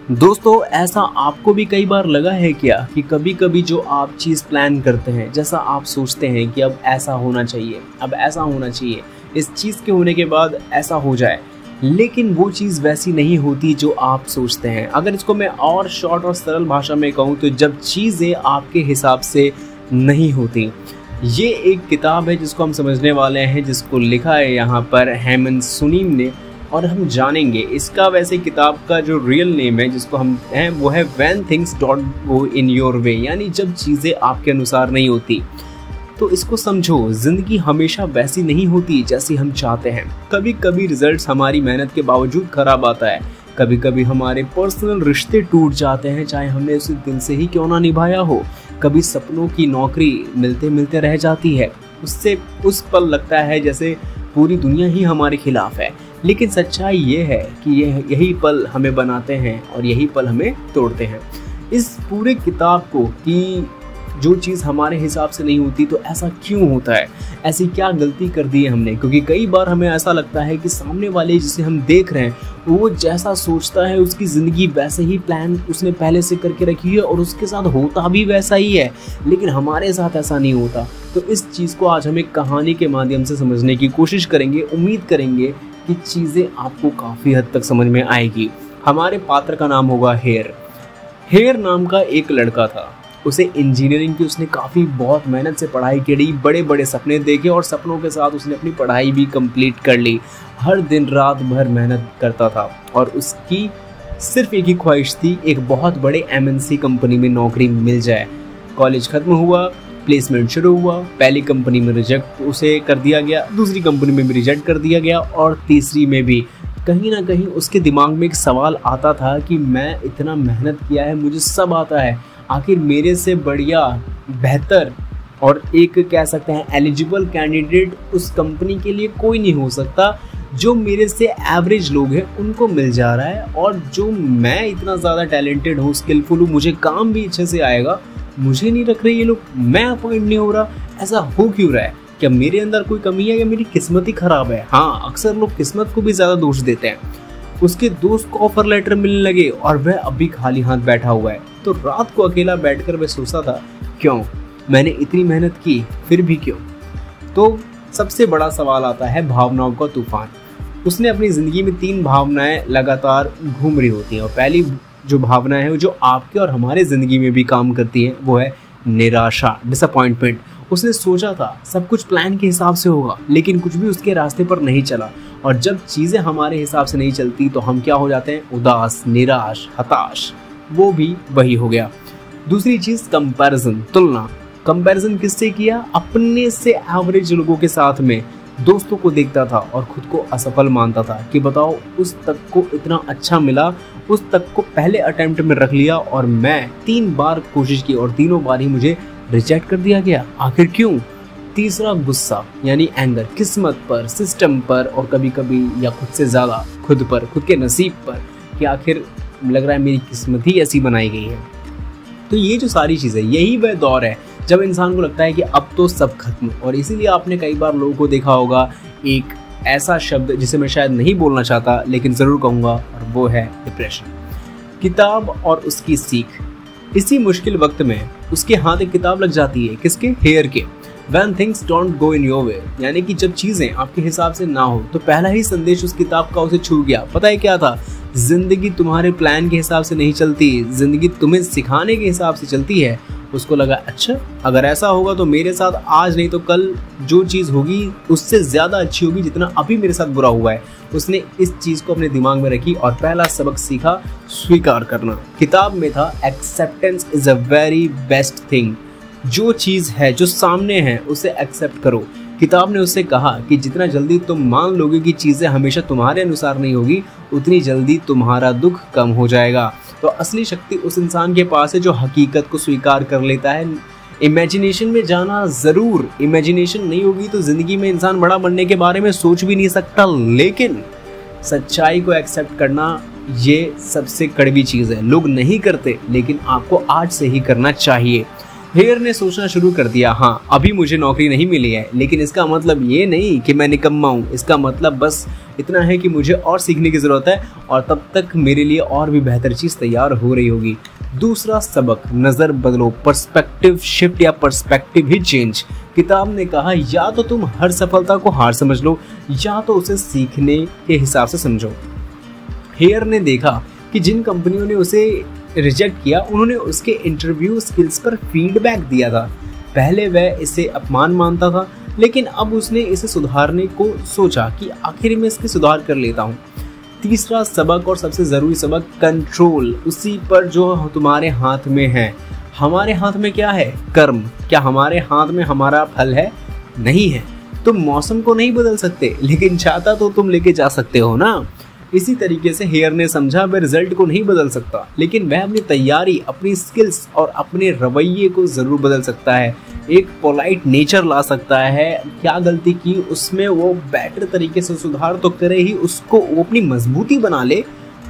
दोस्तों, ऐसा आपको भी कई बार लगा है क्या कि कभी कभी जो आप चीज़ प्लान करते हैं, जैसा आप सोचते हैं कि अब ऐसा होना चाहिए, अब ऐसा होना चाहिए, इस चीज़ के होने के बाद ऐसा हो जाए, लेकिन वो चीज़ वैसी नहीं होती जो आप सोचते हैं। अगर इसको मैं और शॉर्ट और सरल भाषा में कहूँ तो जब चीज़ें आपके हिसाब से नहीं होती। ये एक किताब है जिसको हम समझने वाले हैं, जिसको लिखा है यहाँ पर हेमंत सुनीम ने, और हम जानेंगे इसका वैसे किताब का जो रियल नेम है जिसको हम हैं वो है when things don't go in your way, यानी जब चीज़ें आपके अनुसार नहीं होती। तो इसको समझो, जिंदगी हमेशा वैसी नहीं होती जैसी हम चाहते हैं। कभी कभी रिजल्ट्स हमारी मेहनत के बावजूद खराब आता है, कभी कभी हमारे पर्सनल रिश्ते टूट जाते हैं, चाहे हमने उसे दिल से ही क्यों ना निभाया हो। कभी सपनों की नौकरी मिलते मिलते रह जाती है, उससे उस पल लगता है जैसे पूरी दुनिया ही हमारे खिलाफ है। लेकिन सच्चाई ये है कि यही पल हमें बनाते हैं और यही पल हमें तोड़ते हैं। इस पूरे किताब को कि जो चीज़ हमारे हिसाब से नहीं होती तो ऐसा क्यों होता है, ऐसी क्या गलती कर दी है हमने, क्योंकि कई बार हमें ऐसा लगता है कि सामने वाले जिसे हम देख रहे हैं वो जैसा सोचता है उसकी ज़िंदगी वैसे ही प्लान उसने पहले से करके रखी है और उसके साथ होता भी वैसा ही है, लेकिन हमारे साथ ऐसा नहीं होता। तो इस चीज़ को आज हम एक कहानी के माध्यम से समझने की कोशिश करेंगे। उम्मीद करेंगे कि चीज़ें आपको काफ़ी हद तक समझ में आएगी। हमारे पात्र का नाम होगा हेयर। हेयर नाम का एक लड़का था, उसे इंजीनियरिंग की उसने बहुत मेहनत से पढ़ाई करी, बड़े बड़े सपने देखे और सपनों के साथ उसने अपनी पढ़ाई भी कंप्लीट कर ली। हर दिन रात भर मेहनत करता था और उसकी सिर्फ एक ही ख्वाहिश थी, एक बहुत बड़े MNC कंपनी में नौकरी मिल जाए। कॉलेज खत्म हुआ, प्लेसमेंट शुरू हुआ, पहली कंपनी में रिजेक्ट उसे कर दिया गया, दूसरी कंपनी में भी रिजेक्ट कर दिया गया और तीसरी में भी। कहीं ना कहीं उसके दिमाग में एक सवाल आता था कि मैं इतना मेहनत किया है, मुझे सब आता है, आखिर मेरे से बढ़िया, बेहतर और एक कह सकते हैं एलिजिबल कैंडिडेट उस कंपनी के लिए कोई नहीं हो सकता। जो मेरे से एवरेज लोग हैं उनको मिल जा रहा है और जो मैं इतना ज़्यादा टैलेंटेड हूँ, स्किलफुल हूँ, मुझे काम भी अच्छे से आएगा, मुझे नहीं रख रहे ये लोग, मैं अपॉइंट नहीं हो रहा। ऐसा हो क्यों रहा है? क्या मेरे अंदर कोई कमी है या मेरी किस्मत ही खराब है? हाँ, अक्सर लोग किस्मत को भी ज़्यादा दोष देते हैं। उसके दोस्त को ऑफर लेटर मिलने लगे और वह अभी खाली हाथ बैठा हुआ है। तो रात को अकेला बैठकर वह सोचता था, क्यों मैंने इतनी मेहनत की, फिर भी क्यों? तो सबसे बड़ा सवाल आता है भावनाओं का तूफान। उसने अपनी ज़िंदगी में 3 भावनाएं लगातार घूम रही होती हैं और पहली जो भावना है जो आपके और हमारे ज़िंदगी में भी काम करती है वो है निराशा, डिसअपॉइंटमेंट। उसने सोचा था सब कुछ प्लान के हिसाब से होगा, लेकिन कुछ भी उसके रास्ते पर नहीं चला। और जब चीज़ें हमारे हिसाब से नहीं चलती तो हम क्या हो जाते हैं? उदास, निराश, हताश। वो भी वही हो गया। दूसरी चीज़ कंपैरिजन, तुलना। कंपैरिजन किससे किया? अपने से एवरेज लोगों के साथ में। दोस्तों को देखता था और खुद को असफल मानता था कि बताओ उस तक को इतना अच्छा मिला, उस तक को पहले अटेम्प्ट में रख लिया और मैं 3 बार कोशिश की और तीनों बार ही मुझे रिजेक्ट कर दिया गया, आखिर क्यों? तीसरा गुस्सा यानी एंगर, किस्मत पर, सिस्टम पर और कभी कभी या खुद से ज़्यादा खुद पर, खुद के नसीब पर, कि आखिर लग रहा है मेरी किस्मत ही ऐसी बनाई गई है। तो ये जो सारी चीज़ें, यही वह दौर है जब इंसान को लगता है कि अब तो सब खत्म। और इसीलिए आपने कई बार लोगों को देखा होगा, एक ऐसा शब्द जिसे मैं शायद नहीं बोलना चाहता लेकिन ज़रूर कहूँगा, और वो है डिप्रेशन। किताब और उसकी सीख। इसी मुश्किल वक्त में उसके हाथ एक किताब लग जाती है, किसके? हेयर के। When things don't go in your way, यानी कि जब चीज़ें आपके हिसाब से ना हो। तो पहला ही संदेश उस किताब का उसे छू गया। पता है क्या था? जिंदगी तुम्हारे प्लान के हिसाब से नहीं चलती, जिंदगी तुम्हें सिखाने के हिसाब से चलती है। उसको लगा, अच्छा अगर ऐसा होगा तो मेरे साथ आज नहीं तो कल जो चीज़ होगी उससे ज़्यादा अच्छी होगी जितना अभी मेरे साथ बुरा हुआ है। उसने इस चीज़ को अपने दिमाग में रखी और पहला सबक सीखा, स्वीकार करना। किताब में था, acceptance is a very best thing. जो चीज़ है, जो सामने है, उसे एक्सेप्ट करो। किताब ने उससे कहा कि जितना जल्दी तुम मान लोगे कि चीज़ें हमेशा तुम्हारे अनुसार नहीं होगी, उतनी जल्दी तुम्हारा दुख कम हो जाएगा। तो असली शक्ति उस इंसान के पास है जो हकीकत को स्वीकार कर लेता है। इमेजिनेशन में जाना ज़रूर, इमेजिनेशन नहीं होगी तो ज़िंदगी में इंसान बड़ा बनने के बारे में सोच भी नहीं सकता, लेकिन सच्चाई को एक्सेप्ट करना ये सबसे कड़वी चीज़ है। लोग नहीं करते, लेकिन आपको आज से ही करना चाहिए। हेयर ने सोचना शुरू कर दिया, हाँ अभी मुझे नौकरी नहीं मिली है, लेकिन इसका मतलब ये नहीं कि मैं निकम्मा हूँ। इसका मतलब बस इतना है कि मुझे और सीखने की ज़रूरत है और तब तक मेरे लिए और भी बेहतर चीज़ तैयार हो रही होगी। दूसरा सबक, नज़र बदलो, पर्सपेक्टिव शिफ्ट या पर्सपेक्टिव ही चेंज। किताब ने कहा या तो तुम हर सफलता को हार समझ लो या तो उसे सीखने के हिसाब से समझो। हेयर ने देखा कि जिन कंपनियों ने उसे रिजेक्ट किया उन्होंने उसके इंटरव्यू स्किल्स पर फीडबैक दिया था। पहले वह इसे अपमान मानता था, लेकिन अब उसने इसे सुधारने को सोचा कि आखिर में इसके सुधार कर लेता हूँ। तीसरा सबक और सबसे ज़रूरी सबक, कंट्रोल उसी पर जो तुम्हारे हाथ में है। हमारे हाथ में क्या है? कर्म। क्या हमारे हाथ में हमारा फल है? नहीं है। तुम मौसम को नहीं बदल सकते, लेकिन चाहता तो तुम लेके जा सकते हो ना। इसी तरीके से हेयर ने समझा वह रिजल्ट को नहीं बदल सकता, लेकिन वह अपनी तैयारी, अपनी स्किल्स और अपने रवैये को ज़रूर बदल सकता है। एक पोलाइट नेचर ला सकता है। क्या गलती की उसमें वो बेटर तरीके से सुधार तो करे ही, उसको वो अपनी मजबूती बना ले।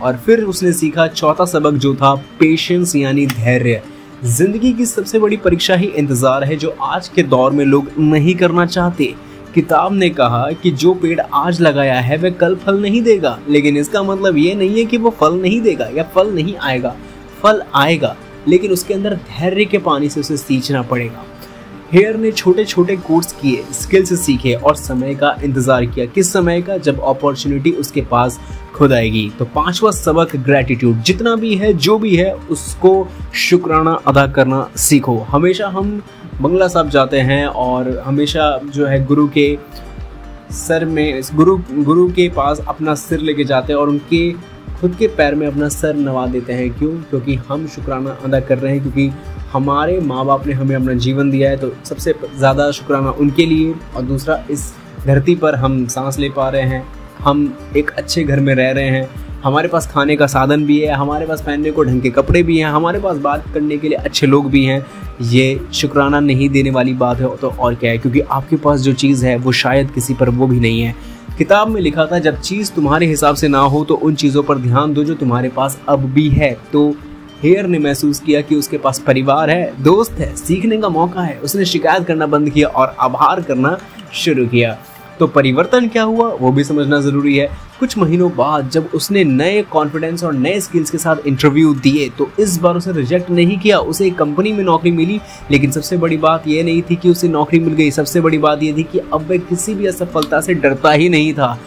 और फिर उसने सीखा चौथा सबक जो था पेशेंस यानी धैर्य। जिंदगी की सबसे बड़ी परीक्षा ही इंतजार है, जो आज के दौर में लोग नहीं करना चाहते। किताब ने कहा कि जो पेड़ आज लगाया है वह कल फल नहीं देगा, लेकिन इसका मतलब ये नहीं है कि वो फल नहीं देगा या फल नहीं आएगा। फल आएगा, लेकिन उसके अंदर धैर्य के पानी से उसे सींचना पड़ेगा। हेयर ने छोटे छोटे कोर्स किए, स्किल्स सीखे और समय का इंतजार किया। किस समय का? जब अपॉर्चुनिटी उसके पास खुद आएगी। तो पांचवा सबक, ग्रेटिट्यूड। जितना भी है, जो भी है, उसको शुक्राना अदा करना सीखो। हमेशा हम बंगला साहब जाते हैं और हमेशा जो है गुरु के सर में गुरु के पास अपना सिर लेके जाते हैं और उनके खुद के पैर में अपना सर नवा देते हैं। क्यों? क्योंकि हम शुक्राना अदा कर रहे हैं, क्योंकि हमारे माँ बाप ने हमें अपना जीवन दिया है। तो सबसे ज़्यादा शुक्राना उनके लिए। और दूसरा, इस धरती पर हम सांस ले पा रहे हैं, हम एक अच्छे घर में रह रहे हैं, हमारे पास खाने का साधन भी है, हमारे पास पहनने को ढंग के कपड़े भी हैं, हमारे पास बात करने के लिए अच्छे लोग भी हैं। ये शुक्राना नहीं देने वाली बात है तो और क्या है, क्योंकि आपके पास जो चीज़ है वो शायद किसी पर वो भी नहीं है। किताब में लिखा था जब चीज़ तुम्हारे हिसाब से ना हो तो उन चीज़ों पर ध्यान दो जो तुम्हारे पास अब भी है। तो हेयर ने महसूस किया कि उसके पास परिवार है, दोस्त है, सीखने का मौका है। उसने शिकायत करना बंद किया और आभार करना शुरू किया। तो परिवर्तन क्या हुआ वो भी समझना ज़रूरी है। कुछ महीनों बाद जब उसने नए कॉन्फिडेंस और नए स्किल्स के साथ इंटरव्यू दिए तो इस बार उसे रिजेक्ट नहीं किया। उसे एक कंपनी में नौकरी मिली, लेकिन सबसे बड़ी बात यह नहीं थी कि उसे नौकरी मिल गई। सबसे बड़ी बात यह थी कि अब वह किसी भी असफलता से डरता ही नहीं था।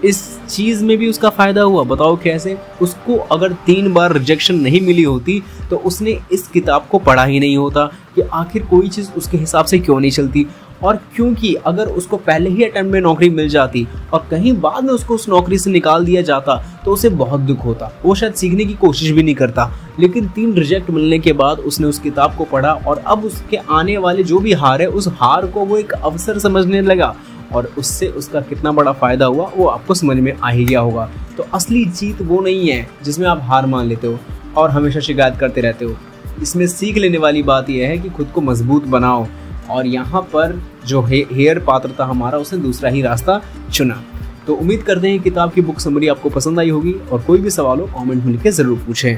इस चीज़ में भी उसका फ़ायदा हुआ। बताओ कैसे? उसको अगर 3 बार रिजेक्शन नहीं मिली होती तो उसने इस किताब को पढ़ा ही नहीं होता कि आखिर कोई चीज़ उसके हिसाब से क्यों नहीं चलती। और क्योंकि अगर उसको पहले ही अटेम्प्ट में नौकरी मिल जाती और कहीं बाद में उसको उस नौकरी से निकाल दिया जाता तो उसे बहुत दुख होता। वो शायद सीखने की कोशिश भी नहीं करता। लेकिन 3 रिजेक्ट मिलने के बाद उसने उस किताब को पढ़ा और अब उसके आने वाले जो भी हार है, उस हार को वो एक अवसर समझने लगा और उससे उसका कितना बड़ा फ़ायदा हुआ वो आपको समझ में आ ही गया होगा। तो असली जीत वो नहीं है जिसमें आप हार मान लेते हो और हमेशा शिकायत करते रहते हो। इसमें सीख लेने वाली बात यह है कि खुद को मजबूत बनाओ। और यहाँ पर जो हेयर पात्र था हमारा, उसने दूसरा ही रास्ता चुना। तो उम्मीद करते हैं किताब की बुक समरी आपको पसंद आई होगी और कोई भी सवाल हो कमेंट में लिख के ज़रूर पूछें।